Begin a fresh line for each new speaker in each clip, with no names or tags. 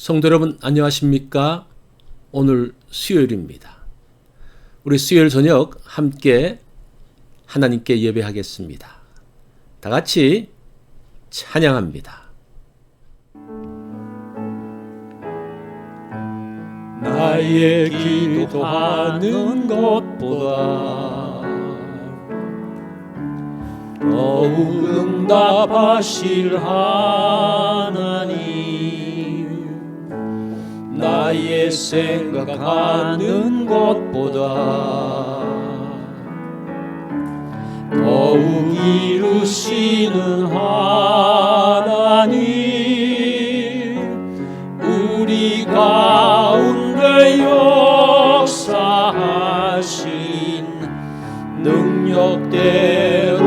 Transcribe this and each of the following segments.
성도 여러분 안녕하십니까? 오늘 수요일입니다. 우리 수요일 저녁 함께 하나님께 예배하겠습니다. 다 같이 찬양합니다.
나의 기도하는 것보다 더욱 응답하실 하나님, 나의 생각하는 것보다 더욱 이루시는 하나님, 우리 가운데 역사하신 능력대로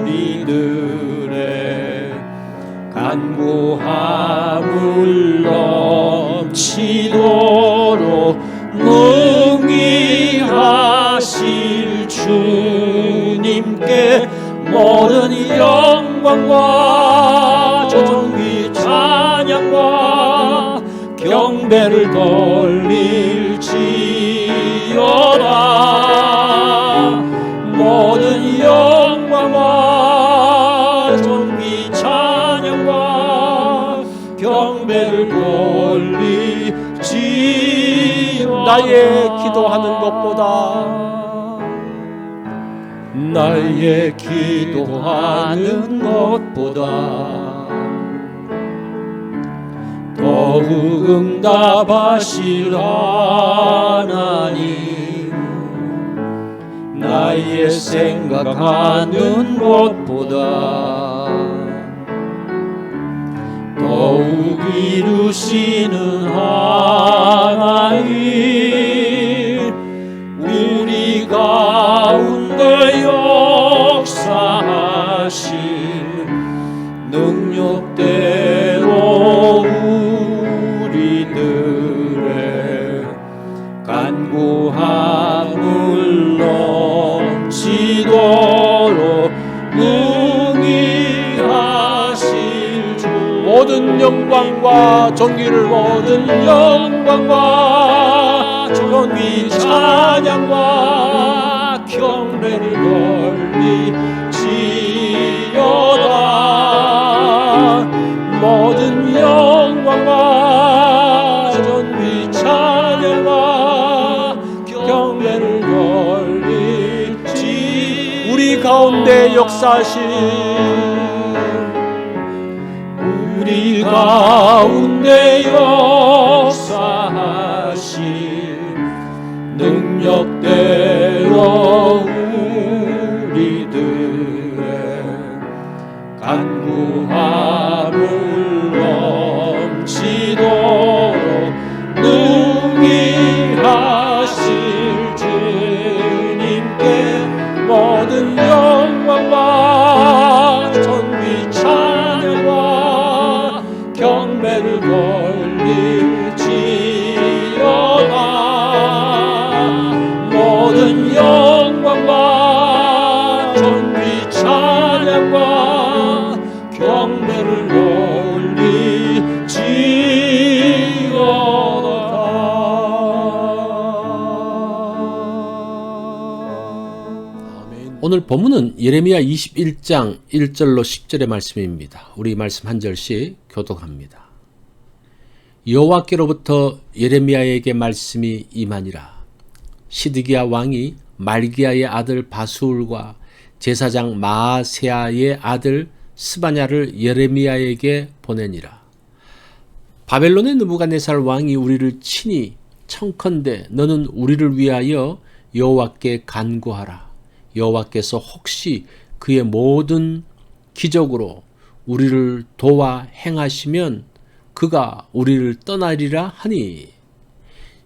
우리들의 간구함을 넘치도록 능히 하실 주님께 모든 영광과 존귀 찬양과 경배를 돌릴지어다. 모든 영광과 존귀 찬양과 경배를 돌릴지어다. 나의 기도하는 것보다 더욱 응답하실 하나님, 나의 생각하는 것보다 더욱 이루시는 하나님, 우리 가운데 역사하신 능력대로 우리들의 간구함을 넘치도록 능히 하실 주, 모든 영광과 존귀를 모든 영광과 존귀 찬양과 경배를 돌리지어다. 모든 영광과 존귀 찬양과 경배를 돌리지, 우리 가운데 역사하신 능력대로 우리들의 간구함을 넘치도록 능히 하실 주님께 모든 영광과 존귀 찬양과 경배를 돌릴지어다. 모든 영광과 존귀 찬양과 경배를 돌릴지어다. 아멘.
오늘 본문은 예레미야 21장 1절로 10절의 말씀입니다. 우리 말씀 한 절씩 교독합니다. 여호와께로부터 예레미야에게 말씀이 임하니라. 시드기야 왕이 말기야의 아들 바수울과 제사장 마아세야의 아들 스바냐를 예레미야에게 보내니라. 바벨론의 느부갓네살 왕이 우리를 친히 청컨대 너는 우리를 위하여 여호와께 간구하라. 여호와께서 혹시 그의 모든 기적으로 우리를 도와 행하시면 그가 우리를 떠나리라 하니,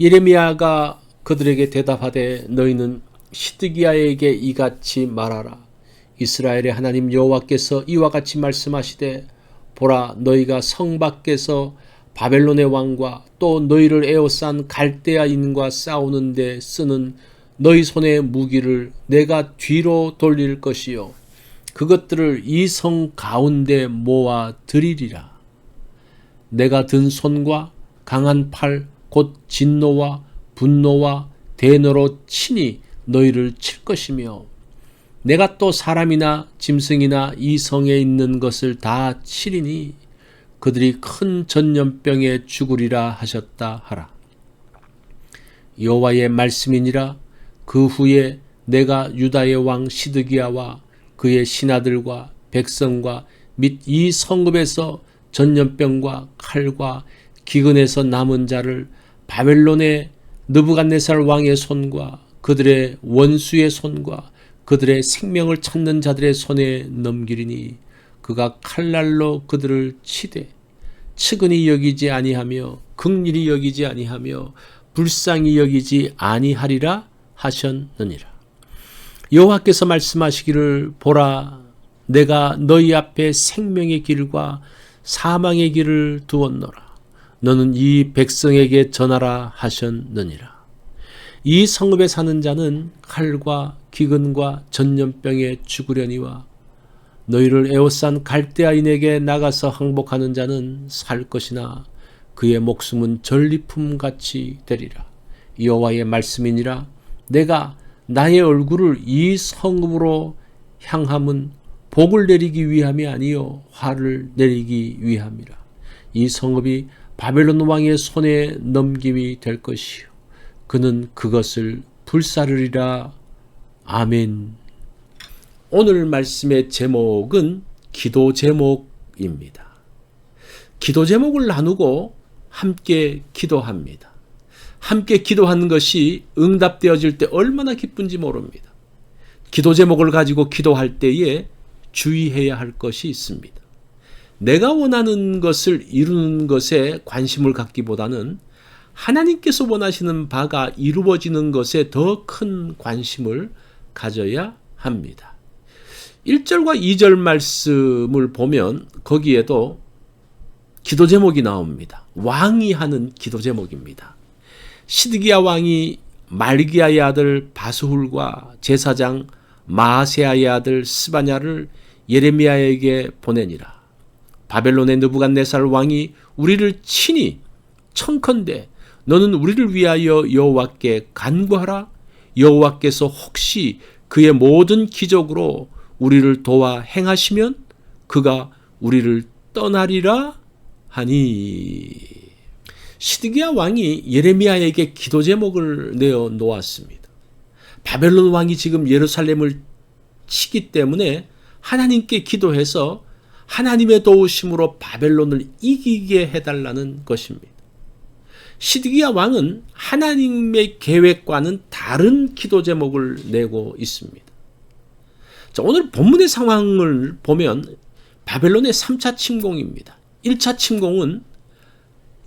예레미야가 그들에게 대답하되 너희는 시드기야에게 이같이 말하라. 이스라엘의 하나님 여호와께서 이와 같이 말씀하시되 보라, 너희가 성 밖에서 바벨론의 왕과 또 너희를 에워싼 갈대아인과 싸우는 데 쓰는 너희 손의 무기를 내가 뒤로 돌릴 것이요 그것들을 이 성 가운데 모아 드리리라. 내가 든 손과 강한 팔 곧 진노와 분노와 대너로 친히 너희를 칠 것이며 내가 또 사람이나 짐승이나 이 성에 있는 것을 다 치리니 그들이 큰 전염병에 죽으리라 하셨다 하라. 여호와의 말씀이니라. 그 후에 내가 유다의 왕 시드기야와 그의 신하들과 백성과 및 이 성읍에서 전염병과 칼과 기근에서 남은 자를 바벨론의 느부갓네살 왕의 손과 그들의 원수의 손과 그들의 생명을 찾는 자들의 손에 넘기리니 그가 칼날로 그들을 치되 측은히 여기지 아니하며 긍휼히 여기지 아니하며 불쌍히 여기지 아니하리라 하셨느니라. 여호와께서 말씀하시기를 보라 내가 너희 앞에 생명의 길과 사망의 길을 두었노라. 너는 이 백성에게 전하라 하셨느니라. 이 성읍에 사는 자는 칼과 기근과 전염병에 죽으려니와 너희를 에워싼 갈대아인에게 나가서 항복하는 자는 살 것이나 그의 목숨은 전리품같이 되리라. 여호와의 말씀이니라. 내가 나의 얼굴을 이 성읍으로 향함은 복을 내리기 위함이 아니요 화를 내리기 위함이라. 이 성읍이 바벨론 왕의 손에 넘김이 될 것이요 그는 그것을 불사르리라. 아멘. 오늘 말씀의 제목은 기도 제목입니다. 기도 제목을 나누고 함께 기도합니다. 함께 기도하는 것이 응답되어질 때 얼마나 기쁜지 모릅니다. 기도 제목을 가지고 기도할 때에 주의해야 할 것이 있습니다. 내가 원하는 것을 이루는 것에 관심을 갖기보다는 하나님께서 원하시는 바가 이루어지는 것에 더 큰 관심을 가져야 합니다. 1절과 2절 말씀을 보면 거기에도 기도 제목이 나옵니다. 왕이 하는 기도 제목입니다. 시드기야 왕이 말기야의 아들 바스훌과 제사장 마아세야의 아들 스바냐를 예레미야에게 보내니라. 바벨론의 느부갓네살 왕이 우리를 친히 청컨대 너는 우리를 위하여 여호와께 간구하라. 여호와께서 혹시 그의 모든 기적으로 우리를 도와 행하시면 그가 우리를 떠나리라 하니. 시드기야 왕이 예레미야에게 기도 제목을 내어 놓았습니다. 바벨론 왕이 지금 예루살렘을 치기 때문에 하나님께 기도해서 하나님의 도우심으로 바벨론을 이기게 해달라는 것입니다. 시드기야 왕은 하나님의 계획과는 다른 기도 제목을 내고 있습니다. 자, 오늘 본문의 상황을 보면 바벨론의 3차 침공입니다. 1차 침공은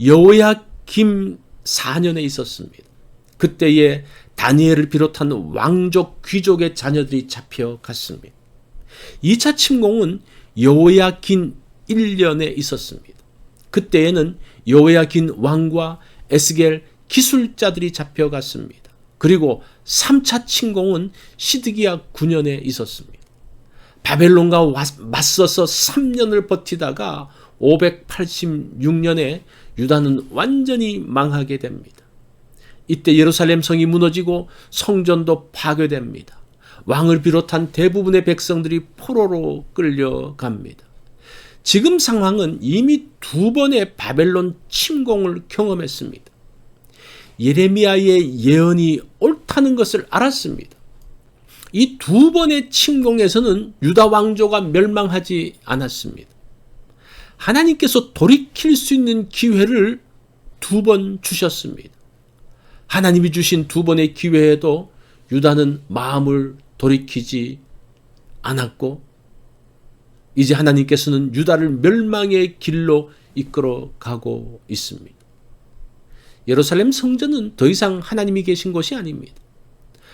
여호야김 4년에 있었습니다. 그때에 다니엘을 비롯한 왕족 귀족의 자녀들이 잡혀갔습니다. 2차 침공은 여호야긴 1년에 있었습니다. 그때에는 여호야긴 왕과 에스겔 기술자들이 잡혀갔습니다. 그리고 3차 침공은 시드기야 9년에 있었습니다. 바벨론과 맞서서 3년을 버티다가 586년에 유다는 완전히 망하게 됩니다. 이때 예루살렘 성이 무너지고 성전도 파괴됩니다. 왕을 비롯한 대부분의 백성들이 포로로 끌려갑니다. 지금 상황은 이미 2번의 바벨론 침공을 경험했습니다. 예레미야의 예언이 옳다는 것을 알았습니다. 이 2번의 침공에서는 유다 왕조가 멸망하지 않았습니다. 하나님께서 돌이킬 수 있는 기회를 2번 주셨습니다. 하나님이 주신 2번의 기회에도 유다는 마음을 돌이키지 않았고 이제 하나님께서는 유다를 멸망의 길로 이끌어 가고 있습니다. 예루살렘 성전은 더 이상 하나님이 계신 곳이 아닙니다.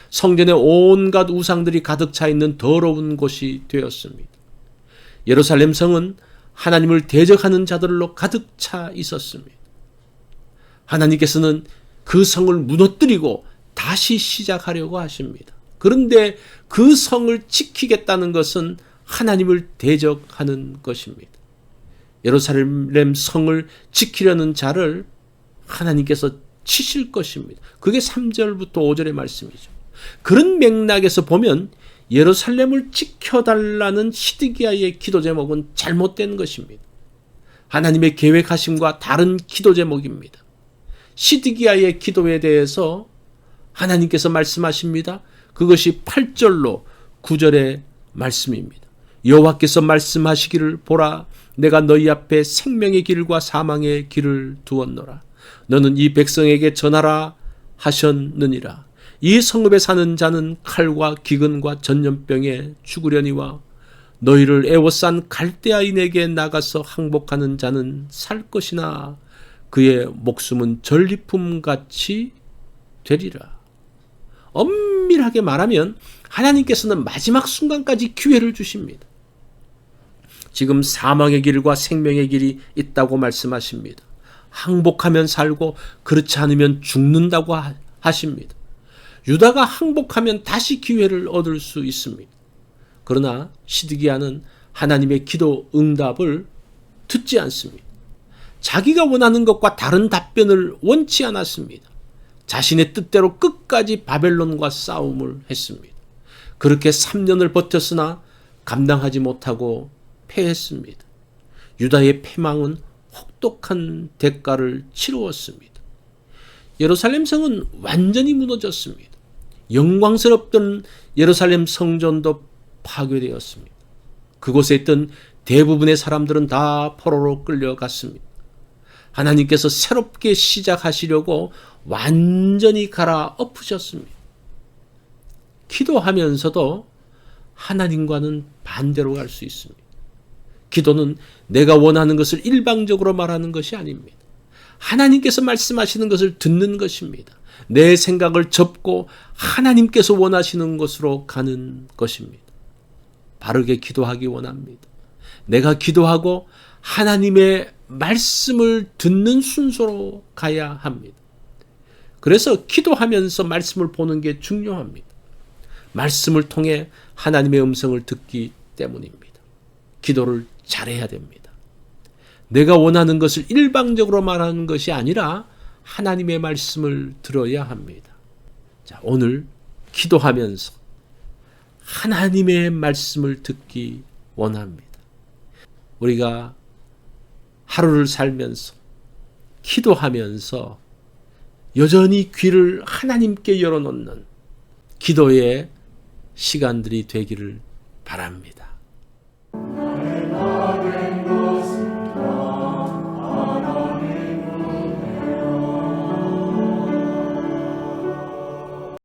성전에 온갖 우상들이 가득 차 있는 더러운 곳이 되었습니다. 예루살렘 성은 하나님을 대적하는 자들로 가득 차 있었습니다. 하나님께서는 그 성을 무너뜨리고 다시 시작하려고 하십니다. 그런데 그 성을 지키겠다는 것은 하나님을 대적하는 것입니다. 예루살렘 성을 지키려는 자를 하나님께서 치실 것입니다. 그게 3절부터 5절의 말씀이죠. 그런 맥락에서 보면 예루살렘을 지켜달라는 시드기야의 기도 제목은 잘못된 것입니다. 하나님의 계획하심과 다른 기도 제목입니다. 시드기야의 기도에 대해서 하나님께서 말씀하십니다. 그것이 8절로 9절의 말씀입니다. 여호와께서 말씀하시기를 보라, 내가 너희 앞에 생명의 길과 사망의 길을 두었노라. 너는 이 백성에게 전하라 하셨느니라. 이 성읍에 사는 자는 칼과 기근과 전염병에 죽으려니와 너희를 애워싼 갈대아인에게 나가서 항복하는 자는 살 것이나 그의 목숨은 전리품같이 되리라. 엄밀하게 말하면 하나님께서는 마지막 순간까지 기회를 주십니다. 지금 사망의 길과 생명의 길이 있다고 말씀하십니다. 항복하면 살고 그렇지 않으면 죽는다고 하십니다. 유다가 항복하면 다시 기회를 얻을 수 있습니다. 그러나 시드기야는 하나님의 기도 응답을 듣지 않습니다. 자기가 원하는 것과 다른 답변을 원치 않았습니다. 자신의 뜻대로 끝까지 바벨론과 싸움을 했습니다. 그렇게 3년을 버텼으나 감당하지 못하고 패했습니다. 유다의 패망은 혹독한 대가를 치루었습니다. 예루살렘 성은 완전히 무너졌습니다. 영광스럽던 예루살렘 성전도 파괴되었습니다. 그곳에 있던 대부분의 사람들은 다 포로로 끌려갔습니다. 하나님께서 새롭게 시작하시려고 완전히 갈아엎으셨습니다. 기도하면서도 하나님과는 반대로 갈 수 있습니다. 기도는 내가 원하는 것을 일방적으로 말하는 것이 아닙니다. 하나님께서 말씀하시는 것을 듣는 것입니다. 내 생각을 접고 하나님께서 원하시는 것으로 가는 것입니다. 바르게 기도하기 원합니다. 내가 기도하고 하나님의 말씀을 듣는 순서로 가야 합니다. 그래서 기도하면서 말씀을 보는 게 중요합니다. 말씀을 통해 하나님의 음성을 듣기 때문입니다. 기도를 잘해야 됩니다. 내가 원하는 것을 일방적으로 말하는 것이 아니라 하나님의 말씀을 들어야 합니다. 자, 오늘 기도하면서 하나님의 말씀을 듣기 원합니다. 우리가 하루를 살면서 기도하면서 여전히 귀를 하나님께 열어놓는 기도의 시간들이 되기를 바랍니다.